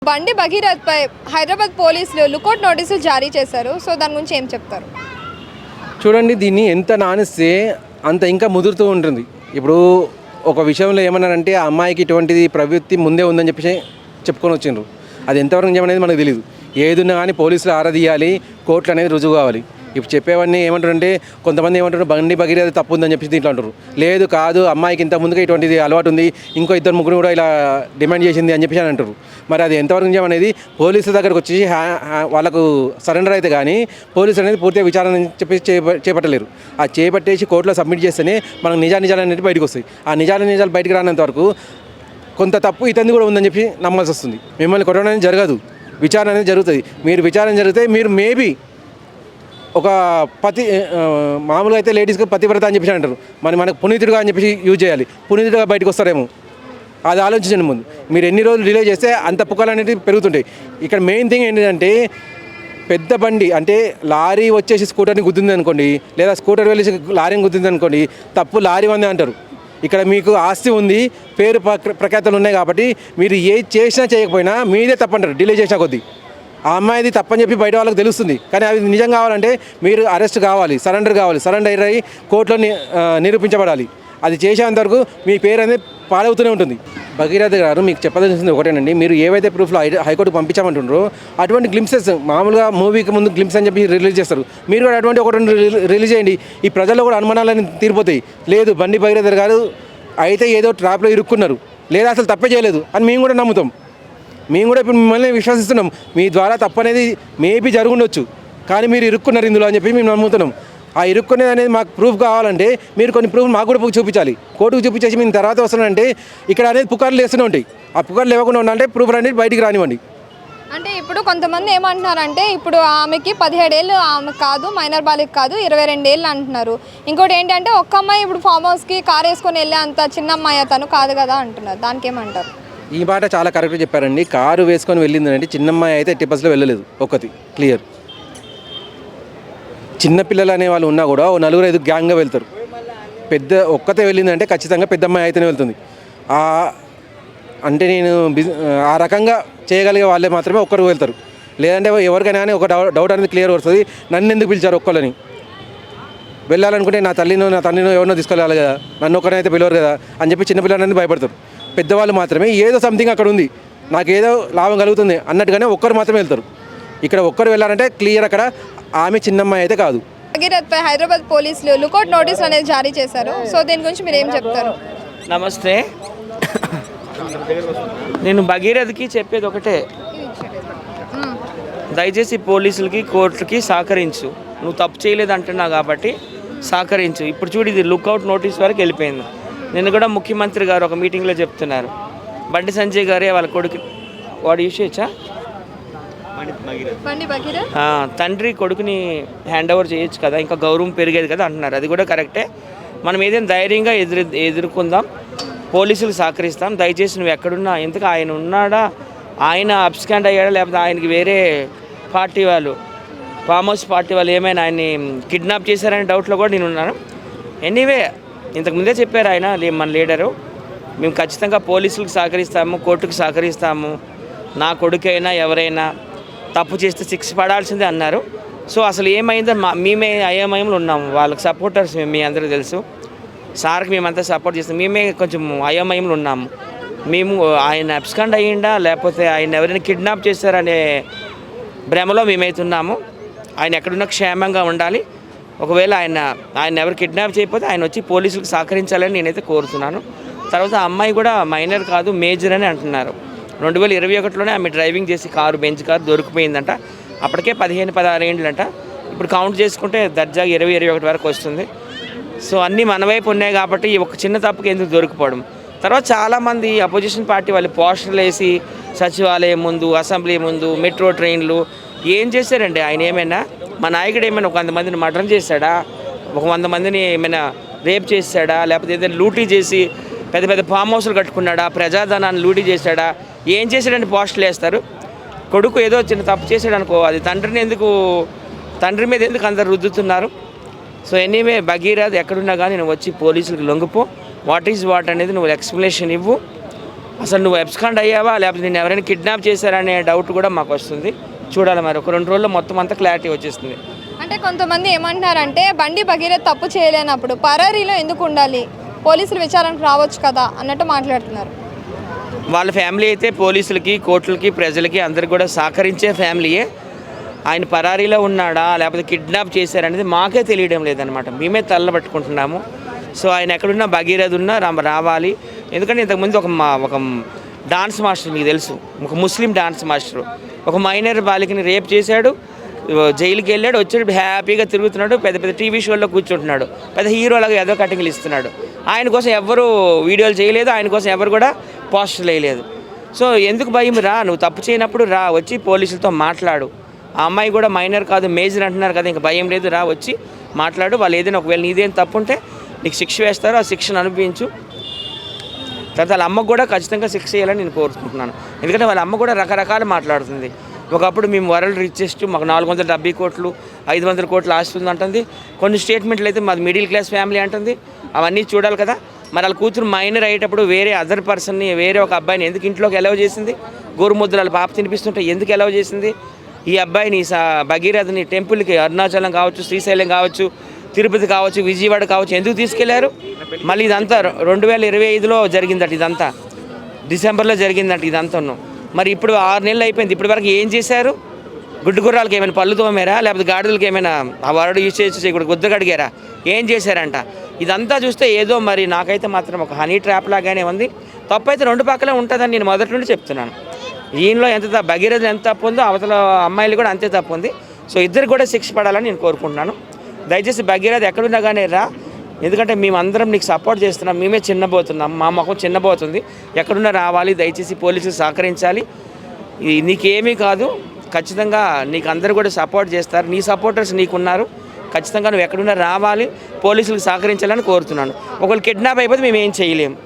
బండి భగీరథ్పై హైదరాబాద్ పోలీసులు లుకౌట్ నోటీసులు జారీ చేశారు. సో దాని గురించి ఏం చెప్తారు? చూడండి, దీన్ని ఎంత నానిస్తే అంత ఇంకా ముదురుతూ ఉంటుంది. ఇప్పుడు ఒక విషయంలో ఏమన్నారంటే ఆ అమ్మాయికి ఇటువంటిది ప్రవృత్తి ముందే ఉందని చెప్పేసి చెప్పుకొని వచ్చిండ్రు. అది ఎంతవరకు నిజమనేది మనకు తెలియదు. ఏదున్నా కానీ పోలీసులు ఆరాధియాలి, కోర్టులు అనేది రుజువు కావాలి. ఇప్పుడు చెప్పేవన్నీ ఏమంటారంటే కొంతమంది ఏమంటారు బండి భగీరథ తప్పు ఉందని చెప్పేసి దీంట్లో అంటారు. లేదు కాదు, అమ్మాయికి ఇంత ముందుగా ఇటువంటిది అలవాటు ఉంది, ఇంకో ఇద్దరు ముగ్గురు కూడా ఇలా డిమాండ్ చేసింది అని చెప్పేసి అని అంటారు. మరి అది ఎంతవరకు నిజం అనేది పోలీసుల దగ్గరకు వచ్చి వాళ్ళకు సరెండర్ అయితే కానీ పోలీసులు అనేది పూర్తిగా విచారణ చెప్పేసి చేపట్టలేరు. ఆ చేపట్టేసి కోర్టులో సబ్మిట్ చేస్తేనే మనకు నిజాలు అనేది బయటకు వస్తాయి. ఆ నిజాలు బయటకు రానంత వరకు కొంత తప్పు ఇతన్ని కూడా ఉందని చెప్పి నమ్మాల్సి వస్తుంది. మిమ్మల్ని కొట్టడం అనేది జరగదు, విచారణ అనేది జరుగుతుంది. మీరు విచారణ జరిగితే మీరు మేబీ ఒక మామూలుగా అయితే లేడీస్కి పతివ్రత అని చెప్పేసి అంటారు, మనకు పునీతుడుగా అని చెప్పేసి యూజ్ చేయాలి. పునీతుడుగా బయటకు వస్తారేమో, అది ఆలోచించండి ముందు. మీరు ఎన్ని రోజులు డిలే చేస్తే అంత పుక్కలు అనేవి పెరుగుతుంటాయి. ఇక్కడ మెయిన్ థింగ్ ఏంటంటే పెద్ద బండి అంటే లారీ వచ్చేసి స్కూటర్ని గుద్దింది అనుకోండి, లేదా స్కూటర్ వెళ్ళేసి లారీని గుద్దింది అనుకోండి, తప్పు లారీ వందే అంటారు. ఇక్కడ మీకు ఆస్తి ఉంది, పేరు ప్రఖ్యాతలు ఉన్నాయి కాబట్టి మీరు ఏది చేసినా చేయకపోయినా మీదే తప్పంటారు డిలే చేసినా కొద్దీ. ఆ అమ్మాయిది తప్పని చెప్పి బయట వాళ్ళకి తెలుస్తుంది. కానీ అవి నిజం కావాలంటే మీరు అరెస్ట్ కావాలి, సరెండర్ అయ్యి కోర్టులో నిరూపించబడాలి. అది చేసేంతవరకు మీ పేరు అనేది పాడవుతూనే ఉంటుంది. భగీరథ గారు మీకు చెప్పదలసింది ఒకటేనండి, మీరు ఏవైతే ప్రూఫ్లో హైకోర్టుకు పంపించామంటుండ్రో అటువంటి గ్లింప్సెస్ మామూలుగా మూవీకి ముందు గ్లింప్స్ అని చెప్పి రిలీజ్ చేస్తారు. మీరు కూడా అటువంటి ఒకటి రిలీజ్ చేయండి. ఈ ప్రజల్లో కూడా అనుమానాలని తీరిపోతాయి. లేదు బండి భగీరథ గారు అయితే ఏదో ట్రాప్లో ఇరుక్కున్నారు, లేదా అసలు తప్పే చేయలేదు అని మేము కూడా నమ్ముతాం. మేము కూడా ఇప్పుడు మిమ్మల్ని విశ్వసిస్తున్నాం. మీ ద్వారా తప్పనేది మేబీ జరుగుండొచ్చు, కానీ మీరు ఇరుక్కున్నారు ఇందులో అని చెప్పి మేము నమ్ముతున్నాం. ఆ ఇరుక్కునేది అనేది మాకు ప్రూఫ్ కావాలంటే మీరు కొన్ని ప్రూఫ్ మాకు కూడా చూపించాలి. కోర్టుకు చూపించేసి మేము తర్వాత వస్తున్నానంటే ఇక్కడ అనేది పుకార్లు వేస్తూనే ఉంటాయి. ఆ పుకార్లు లేకుండా ఉండాలంటే ప్రూఫ్ అనేది బయటికి రానివ్వండి. అంటే ఇప్పుడు కొంతమంది ఏమంటున్నారంటే ఇప్పుడు ఆమెకి 17 ఏళ్ళు, ఆమె కాదు మైనర్ బాలిక కాదు 22 ఏళ్ళు అంటున్నారు. ఇంకోటి ఏంటంటే ఒక్క అమ్మాయి ఇప్పుడు ఫామ్ హౌస్కి కార్ వేసుకొని వెళ్ళే అంత చిన్న అమ్మాయి తను కాదు కదా అంటున్నారు. దానికి ఏమంటారు? ఈ మాట చాలా కరెక్ట్గా చెప్పారండి. కారు వేసుకొని వెళ్ళిందంటే చిన్నమ్మాయి అయితే టిప్పస్లో వెళ్ళలేదు. ఒకటి క్లియర్. చిన్నపిల్లలు అనే వాళ్ళు ఉన్నా కూడా 4-5 గ్యాంగ్గా వెళ్తారు. పెద్ద ఒక్కతే వెళ్ళిందంటే ఖచ్చితంగా పెద్ద అమ్మాయి అయితేనే వెళ్తుంది. అంటే నేను ఆ రకంగా చేయగలిగే వాళ్ళే మాత్రమే ఒక్కరు వెళ్తారు. లేదంటే ఎవరికైనా కానీ ఒక డౌట్ అనేది క్లియర్ వస్తుంది, నన్ను ఎందుకు పిలిచారు ఒక్కళ్ళని. వెళ్ళాలనుకుంటే నా తండ్రినో ఎవరినో తీసుకెళ్ళాలి కదా, నన్ను ఒక్కరైతే పిలవరు కదా అని చెప్పి చిన్నపిల్లలు అనేది భయపడతారు. పెద్దవాళ్ళు మాత్రమే ఏదో సంథింగ్ అక్కడ ఉంది, నాకు ఏదో లాభం కలుగుతుంది అన్నట్టుగానే ఒక్కరు మాత్రమే వెళ్తారు. ఇక్కడ ఒక్కరు వెళ్ళాలంటే క్లియర్ అక్కడ ఆమె చిన్నమ్మాయి అయితే కాదు. భగీరథ్పై హైదరాబాద్ పోలీసులు లుకౌట్ నోటీసులు అనేది జారీ చేశారు. సో దీని గురించి మీరు ఏం చెప్తారు? నమస్తే. నేను భగీరథకి చెప్పేది ఒకటే, దయచేసి పోలీసులకి కోర్టులకి సహకరించు. నువ్వు తప్పు చేయలేదు అంటున్నావు కాబట్టి సహకరించు. ఇప్పుడు చూడు, ఇది లుకౌట్ నోటీస్ వరకు వెళ్ళిపోయింది. నిన్న కూడా ముఖ్యమంత్రి గారు ఒక మీటింగ్లో చెప్తున్నారు, బండి సంజయ్ గారే వాళ్ళ కొడుకు వాడు యూసేచ్చా తండ్రి కొడుకుని హ్యాండ్ ఓవర్ చేయొచ్చు కదా, ఇంకా గౌరవం పెరిగేది కదా అంటున్నారు. అది కూడా కరెక్టే. మనం ఏదైనా ధైర్యంగా ఎదుర్కొందాం, పోలీసులు సహకరిస్తాం. దయచేసి నువ్వు ఎక్కడున్నా, ఎందుకు ఆయన ఉన్నాడా, ఆయన అబ్స్కాండ్ అయ్యాడా, లేకపోతే ఆయనకి వేరే పార్టీ వాళ్ళు ఫామ్ హౌస్ పార్టీ వాళ్ళు ఏమైనా ఆయన్ని కిడ్నాప్ చేశారనే డౌట్లో కూడా నేను ఉన్నాను. ఎనీవే, ఇంతకుముందే చెప్పారు ఆయన మన లీడరు, మేము ఖచ్చితంగా పోలీసులకు సహకరిస్తాము, కోర్టుకు సహకరిస్తాము. నా కొడుకైనా ఎవరైనా తప్పు చేస్తే శిక్ష పడాల్సిందే అన్నారు. సో అసలు ఏమైందో మేమే అయోమయంలో ఉన్నాము. వాళ్ళకి సపోర్టర్స్ మీ అందరికీ తెలుసు, సార్కి మేమంతా సపోర్ట్ చేస్తాం. మేమే కొంచెం అయోమయంలో ఉన్నాము. మేము ఆయన అబ్స్కాండ్ అయ్యిండా లేకపోతే ఆయన ఎవరైనా కిడ్నాప్ చేస్తారనే భ్రమలో మేమైతున్నాము. ఆయన ఎక్కడున్నా క్షేమంగా ఉండాలి. ఒకవేళ ఆయన ఎవరు కిడ్నాప్ చేయకపోతే ఆయన వచ్చి పోలీసులకు సహకరించాలని నేనైతే కోరుతున్నాను. తర్వాత అమ్మాయి కూడా మైనర్ కాదు, మేజర్ అని అంటున్నారు. 2021లోనే ఆమె డ్రైవింగ్ చేసి బెంచ్ కారు దొరికిపోయిందంట. అప్పటికే 15-16 ఏండ్లంట. ఇప్పుడు కౌంట్ చేసుకుంటే దర్జాగా 20-21 వరకు వస్తుంది. సో అన్నీ మన వైపు ఉన్నాయి కాబట్టి ఒక చిన్న తప్పుకి ఎందుకు దొరికిపోవడం. తర్వాత చాలామంది అపోజిషన్ పార్టీ వాళ్ళు పోస్టర్లు వేసి సచివాలయం ముందు, అసెంబ్లీ ముందు, మెట్రో ట్రైన్లు ఏం చేశారండి? ఆయన ఏమైనా మా నాయకుడు ఏమైనా 100 మందిని మర్డర్ చేశాడా, 100 మందిని ఏమైనా రేప్ చేశాడా, లేకపోతే ఏదైనా లూటీ చేసి పెద్ద పెద్ద ఫామ్ హౌస్లు కట్టుకున్నాడా, ప్రజాధనాన్ని లూటీ చేశాడా, ఏం చేశాడని పోస్టులు వేస్తారు? కొడుకు ఏదో చిన్న తప్పు చేశాడు అనుకో, అది తండ్రి మీద ఎందుకు అందరు రుద్దుతున్నారు? సో ఎనీవే, భగీరథ్ ఎక్కడున్నా కానీ నువ్వు వచ్చి పోలీసులకు లొంగిపో. వాట్ ఈజ్ వాట్ అనేది నువ్వు ఎక్స్ప్లెనేషన్ ఇవ్వు. అసలు నువ్వు ఎబ్స్కాండ్ అయ్యావా లేకపోతే నేను ఎవరైనా కిడ్నాప్ చేశారనే డౌట్ కూడా మాకు వస్తుంది. చూడాలి మరి, ఒక 2 రోజుల్లో మొత్తం అంతా క్లారిటీ వచ్చేస్తుంది. అంటే కొంతమంది ఏమంటున్నారంటే బండి భగీరథ్ తప్పు చేయలేనప్పుడు పరారీలో ఎందుకు ఉండాలి, పోలీసులు విచారణకు రావచ్చు కదా అన్నట్టు మాట్లాడుతున్నారు. వాళ్ళ ఫ్యామిలీ అయితే పోలీసులకి, కోర్టులకి, ప్రజలకి అందరికి కూడా సహకరించే ఫ్యామిలీయే. ఆయన పరారీలో ఉన్నాడా లేకపోతే కిడ్నాప్ చేశారనేది మాకే తెలియడం లేదనమాట. మేమే తల్లబట్టుకుంటున్నాము. సో ఆయన ఎక్కడున్నా భగీరథ్ ఉన్నా రావాలి. ఎందుకంటే ఇంతకుముందు ఒక డాన్స్ మాస్టర్, మీకు తెలుసు, ఒక ముస్లిం డాన్స్ మాస్టర్ ఒక మైనర్ బాలికని రేప్ చేశాడు, జైలుకి వెళ్ళాడు, వచ్చాడు, హ్యాపీగా తిరుగుతున్నాడు, పెద్ద పెద్ద టీవీ షోల్లో కూర్చుంటున్నాడు, పెద్ద హీరోలాగా ఏదో కటింగ్లు ఇస్తున్నాడు. ఆయన కోసం ఎవరు వీడియోలు చేయలేదు, ఆయన కోసం ఎవరు కూడా పోస్టర్లు వేయలేదు. సో ఎందుకు భయం? రా, నువ్వు తప్పు చేయనప్పుడు రా, వచ్చి పోలీసులతో మాట్లాడు. ఆ అమ్మాయి కూడా మైనర్ కాదు, మేజర్ అంటున్నారు కదా, ఇంకా భయం లేదు, రా వచ్చి మాట్లాడు. వాళ్ళు ఏదైనా ఒకవేళ నీదేం తప్పు ఉంటే నీకు శిక్ష వేస్తారు, ఆ శిక్షను అనుభవించు. తర్వాత వాళ్ళ అమ్మకు కూడా ఖచ్చితంగా శిక్ష చేయాలని నేను కోరుకుంటున్నాను. ఎందుకంటే వాళ్ళ అమ్మ కూడా రకరకాలు మాట్లాడుతుంది. ఒకప్పుడు మేము వరల్డ్ రిచెస్ట్, మాకు 470 కోట్లు 500 కోట్లు ఆస్తుంది అంటుంది. కొన్ని స్టేట్మెంట్లు అయితే మాది మిడిల్ క్లాస్ ఫ్యామిలీ అంటుంది. అవన్నీ చూడాలి కదా. మరి వాళ్ళ కూతురు మైనర్ అయ్యేటప్పుడు వేరే అదర్ పర్సన్ని, వేరే ఒక అబ్బాయిని ఎందుకు ఇంట్లోకి ఎలవ్ చేసింది? గోరుముద్రలు పాప తినిపిస్తుంటే ఎందుకు ఎలవ్ చేసింది? ఈ అబ్బాయిని భగీరథని టెంపుల్కి, అరుణాచలం కావచ్చు, శ్రీశైలం కావచ్చు, తిరుపతి కావచ్చు, విజయవాడ కావచ్చు ఎందుకు తీసుకెళ్లారు? మళ్ళీ ఇదంతా 2025లో జరిగిందట, ఇదంతా డిసెంబర్లో జరిగిందట ఇదంతా. మరి ఇప్పుడు 6 నెలలు అయిపోయింది, ఇప్పటి వరకు ఏం చేశారు? గుడ్డు గుర్రాలకి ఏమైనా పళ్ళు తోమారా, లేకపోతే గాడిదలకి ఏమైనా ఆ వర్డ్ యూజ్ చేసి ఇక్కడ గుద్ద కడిగారా? ఏం చేశారంట? ఇదంతా చూస్తే ఏదో మరి నాకైతే మాత్రం ఒక హనీ ట్రాప్ లాగానే ఉంది. తప్పు అయితే 2 పక్కలే ఉంటుందని నేను మొదటి నుండి చెప్తున్నాను. ఈయనలో ఎంత భగీరథ ఎంత తప్పు ఉందో అవతల అమ్మాయిలు కూడా అంతే తప్పు ఉంది. సో ఇద్దరు కూడా శిక్ష పడాలని నేను కోరుకుంటున్నాను. దయచేసి భగీరథ ఎక్కడున్నా కానీ రా, ఎందుకంటే మేమందరం నీకు సపోర్ట్ చేస్తున్నాం, మేమే చిన్నబోతున్నాం, మా ముఖం చిన్నబోతుంది. ఎక్కడున్నా రావాలి, దయచేసి పోలీసులు సహకరించాలి. నీకేమీ కాదు, ఖచ్చితంగా నీకు అందరూ కూడా సపోర్ట్ చేస్తారు, నీ సపోర్టర్స్ నీకున్నారు. ఖచ్చితంగా నువ్వు ఎక్కడున్నా రావాలి, పోలీసులకు సహకరించాలని కోరుతున్నాను. ఒకవేళ కిడ్నాప్ అయిపోతే మేము ఏం చేయలేము.